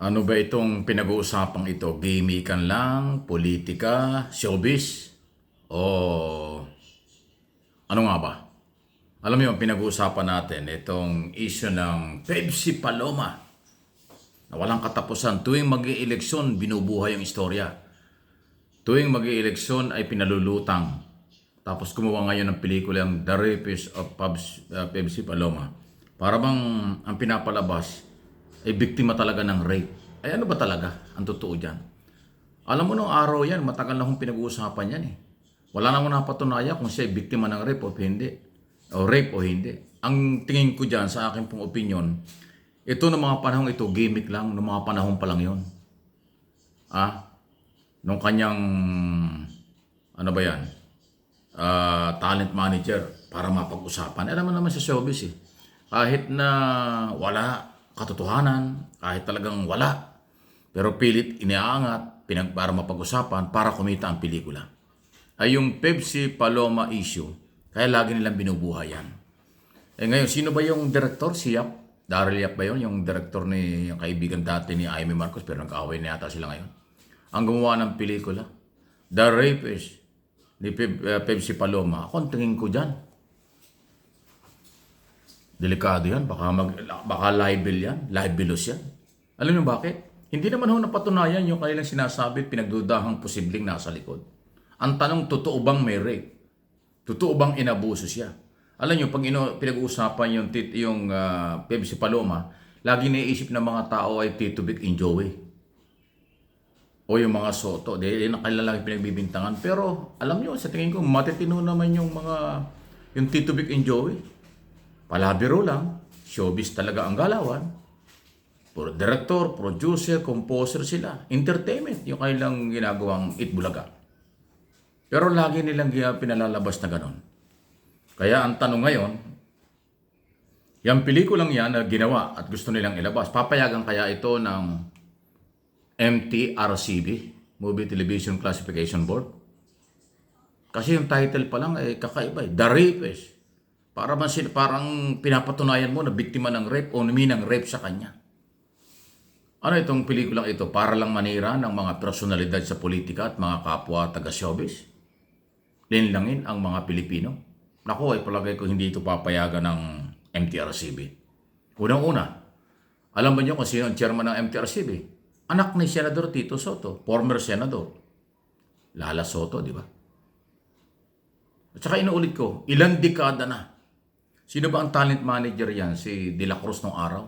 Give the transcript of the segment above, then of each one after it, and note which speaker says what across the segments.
Speaker 1: Ano ba itong pinag-uusapang ito? Gimikan lang, politika, showbiz? O ano nga ba? Alam mo yung pinag-uusapan natin, itong issue ng Pepsi Paloma na walang katapusan. Tuwing mag-ieleksyon, binubuhay ang istorya. Tuwing mag-ieleksyon ay pinalulutang. Tapos gumawa ngayon ng pelikulang The Rapist of Pepsi Paloma. Para bang ang pinapalabas ay biktima talaga ng rape. Ay ano ba talaga ang totoo dyan? Alam mo nung araw yan, matagal na akong pinag-uusapan yan eh. Wala namang napatunayan kung siya ay biktima ng rape o hindi. O rape o hindi. Ang tingin ko dyan sa akin pong opinion, ito ng mga panahong ito, gimmick lang, ng mga panahong pa lang yun. Nung kanyang, ano ba yan, talent manager para mapag-usapan. Alam mo naman sa showbiz eh. Kahit na wala katotohanan, kahit talagang wala, pero pilit iniaangat para mapag-usapan para kumita ang pelikula. Ay yung Pepsi Paloma issue, kaya lagi nilang binubuhay yan. Eh ngayon, sino ba yung director? Si Yap? Daryl Yap ba yun? Yung director ni yung kaibigan dati ni Amy Marcos, pero nag-away na yata sila ngayon. Ang gumawa ng pelikula, The Rapist ni Pepsi Paloma. Ako ang tingin ko dyan. Delikado yan. Baka libel yan. Libelous yan. Alam niyo bakit? Hindi naman ho napatunayan yung kanilang sinasabi at pinagdudahang posibleng nasa likod. Ang tanong, totoo bang may rape? Totoo bang inabuso siya? Alam niyo, pag pinag-uusapan yung Pepsi Paloma, lagi naiisip ng mga tao ay Tito Vic and Joey. O yung mga Soto. Dahil yun ang kanilang pinagbibintangan. Pero alam niyo, sa tingin ko, matitino naman yung Tito Vic and Joey. Palabiro lang, showbiz talaga ang galawan. Puro director, producer, composer sila. Entertainment, yung kanilang ginagawang Itbulaga. Pero lagi nilang pinalalabas na ganon. Kaya ang tanong ngayon, yung pelikulang yan na ginawa at gusto nilang ilabas, papayagan kaya ito ng MTRCB, Movie Television Classification Board? Kasi yung title pa lang ay kakaiba. The Rapist. Parang pinapatunayan mo na biktima ng rape o ng rape sa kanya. Ano itong pelikulang ito? Para lang manira ng mga personalidad sa politika at mga kapwa taga-showbiz? Linlangin ang mga Pilipino? Naku, ay palagay ko hindi ito papayagan ng MTRCB. Unang-una, alam ba niyo kung sino ang chairman ng MTRCB? Anak ni Senador Tito Soto, former senador. Lala Soto, di ba? At saka inuulit ko, ilang dekada na. Sino ba ang talent manager yan? Si De La Cruz nung araw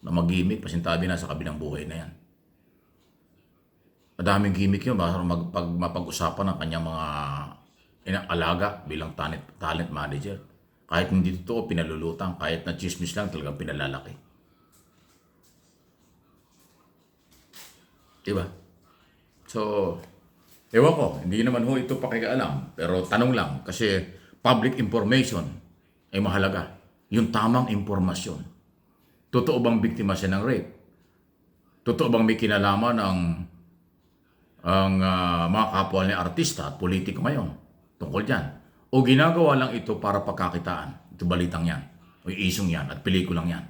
Speaker 1: na mag-gimmick, pasintabi na sa kabilang buhay na yan. Madaming gimmick yun pag mapag-usapan ng kanyang mga inaalaga bilang talent manager. Kahit hindi totoo, pinalulutang. Kahit na chismis lang, talagang pinalalaki. Diba? So, ewan ko, hindi naman ho ito pakikialam. Pero tanong lang, kasi public information ay mahalaga. Yung tamang impormasyon. Totoo bang biktima siya ng rape? Totoo bang may kinalaman ang mga kapwa ni artista at politiko ngayon tungkol dyan? O ginagawa lang ito para pagkakitaan? Ito balitang yan. O isong yan at pelikulang yan.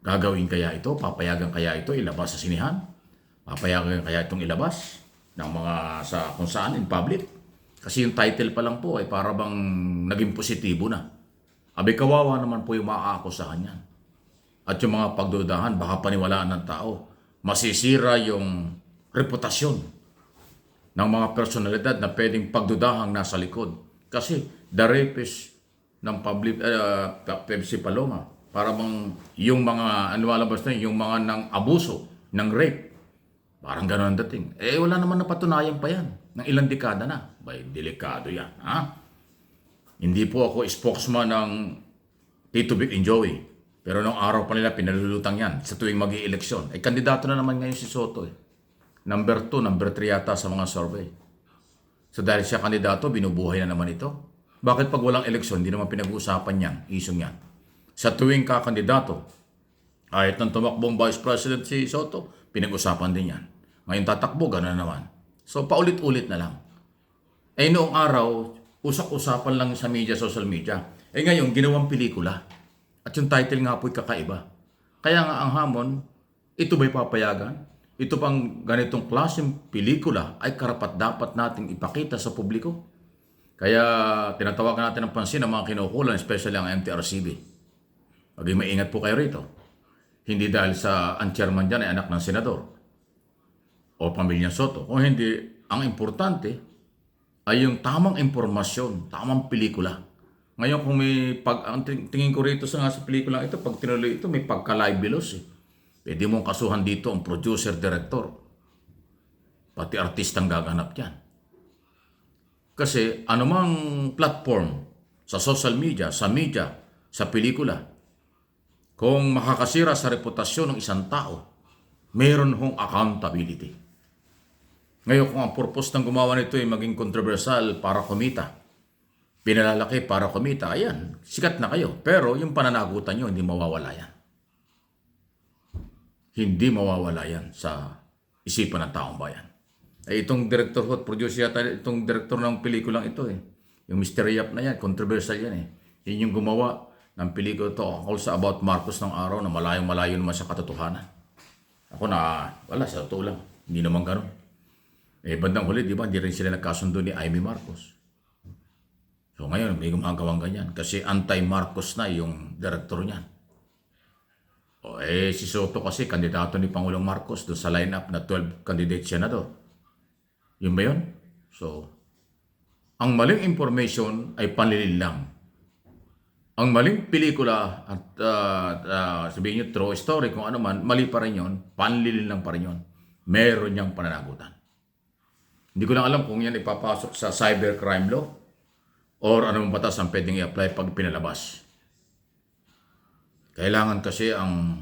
Speaker 1: Gagawin kaya ito? Papayagan kaya ito ilabas sa sinihan? Papayagan kaya itong ilabas ng mga kung saan in public? Kasi yung title pa lang po ay para bang naging positibo na. Abi kawawa naman po yung maaakusahan yan. At yung mga pagdudahan, baka paniwalaan ng tao. Masisira yung reputasyon ng mga personalidad na pwedeng pagdudahang nasa likod. Kasi the rapist ng Pepsi Paloma, para bang yung mga, lumalabas na yung mga nang abuso, ng rape, parang gano'n ang dating. Eh wala naman napatunayan pa yan, ng ilang dekada na. Bay, delikado yan, ha? Hindi po ako spokesman ng Tito Vic and Joey. Pero nung araw pa nila, pinalulutang yan sa tuwing mag-i-eleksyon. Eh, kandidato na naman ngayon si Soto. Number 2, number 3 yata sa mga survey. So dahil siya kandidato, binubuhay na naman ito. Bakit pag walang eleksyon, hindi naman pinag-uusapan yan, isong yan? Sa tuwing kakandidato, kahit nang tumakbong Vice President si Soto, pinag-usapan din yan. Ngayon tatakbo, gano'n naman. So paulit-ulit na lang. Eh noong araw, usak-usapan lang sa media, social media. Eh ngayon, ginawang pelikula. At yung title nga po'y kakaiba. Kaya nga ang hamon, Ito ba'y papayagan? Ito pang ganitong klaseng pelikula ay karapat-dapat nating ipakita sa publiko. Kaya tinatawagan natin ng pansin ang mga kinukulan, especially ang MTRCB. Maging maingat po kayo rito. Hindi dahil sa ang chairman dyan ay anak ng senador o pamilya Soto. Kung hindi, ang importante ay yung tamang impormasyon, tamang pelikula. Ngayon kung ang tingin ko rito sa pelikula ito, pag tinuloy ito, may pagka-libelous eh. Pwede mong kasuhan dito ang producer, director. Pati artistang gaganap yan. Kasi anumang platform, sa social media, sa pelikula, kung makakasira sa reputasyon ng isang tao, mayroon hong accountability. Ngayon kung ang purpose ng gumawa nito ay maging controversial para kumita, pinalalaki para kumita, ayan, sikat na kayo. Pero yung pananagutan nyo, hindi mawawala yan. Hindi mawawala yan sa isipan ng taong bayan. Ay itong director at producer yata, itong director ng pelikulang ito eh. Yung Mr. Yap na yan, controversial yan eh. Yun yung gumawa ng pelikula ito, also about Marcos ng araw na malayong-malayo naman sa katotohanan. Ako na, wala, sa totoo lang. Hindi naman ganun. Eh, bandang huli, di ba, hindi rin sila nagkasundo ni Amy Marcos. So ngayon, may gumagawang ganyan. Kasi anti-Marcos na yung director niyan. O eh, si Soto kasi, kandidato ni Pangulong Marcos doon sa lineup na 12 candidate senador. Yun ba yun? So, ang maling information ay panlilin lang. Ang maling pelikula at sabihin nyo true story, kung ano man, mali pa rin yun, panlilin lang pa rin yun. Meron niyang pananagutan. Hindi ko lang alam kung yan ipapasok sa cybercrime law or anong batas ang pwedeng i-apply pag pinalabas. Kailangan kasi ang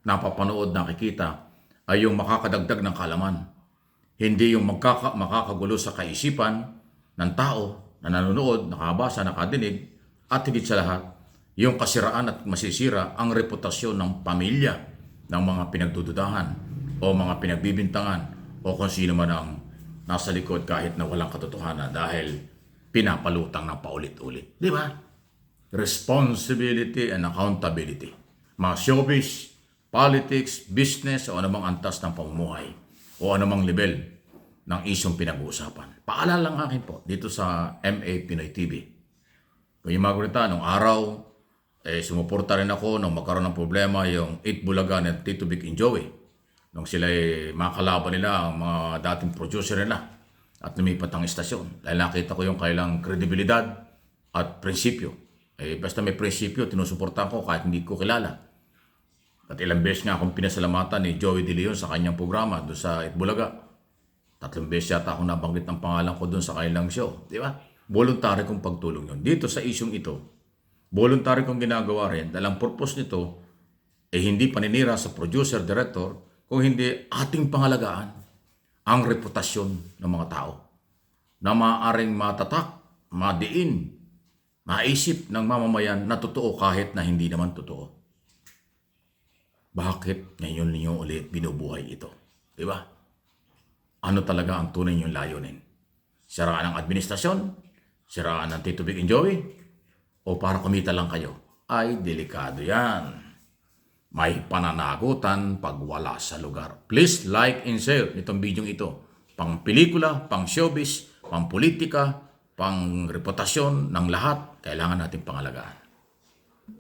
Speaker 1: napapanood, nakikita ay yung makakadagdag ng kalaman. Hindi yung makakagulo sa kaisipan ng tao na nanonood, nakabasa, nakadinig, at higit sa lahat, yung kasiraan at masisira ang reputasyon ng pamilya ng mga pinagdududahan o mga pinagbibintangan o kung sino man ang nasa likod kahit na walang katotohanan dahil pinapalutang ng paulit-ulit. Di ba? Responsibility and accountability. Mga showbiz, politics, business o anumang antas ng pamumuhay o anumang level ng isyong pinag-uusapan. Paalala lang akin po dito sa MA Pinoy TV. Kung yung mga gunita, nung araw, sumuporta rin ako nung magkaroon ng problema yung 8 Bulaga ng Tito Vic and Joey. Nung sila makalaban nila, ang mga dating producer nila at lumipat ang istasyon. Dahil nakita ko yung kailang kredibilidad at prinsipyo. Basta may prinsipyo, tinusuportahan ko kahit hindi ko kilala. At ilang beses nga akong pinasalamatan ni Joey De Leon sa kanyang programa doon sa Itbulaga. 3 beses yata akong nabanggit ng pangalan ko doon sa kanilang show. Di ba? Voluntary kong pagtulong yun. Dito sa isyong ito, voluntary kong ginagawa rin dahil ang purpose nito hindi paninira sa producer, director, kung hindi ating pangalagaan ang reputasyon ng mga tao na maaaring matatak, madiin, maisip ng mamamayan na totoo kahit na hindi naman totoo. Bakit ngayon ninyo ulit binubuhay ito? Di ba? Ano talaga ang tunay niyong layunin? Siraan ng administrasyon? Siraan ng Tito Vic and Joey? O para kumita lang kayo? Ay, delikado yan. May pananagutan pag wala sa lugar. Please like and share itong video ito. Pang pelikula, pang showbiz, pang politika, pang reputasyon ng lahat, kailangan natin pangalagaan.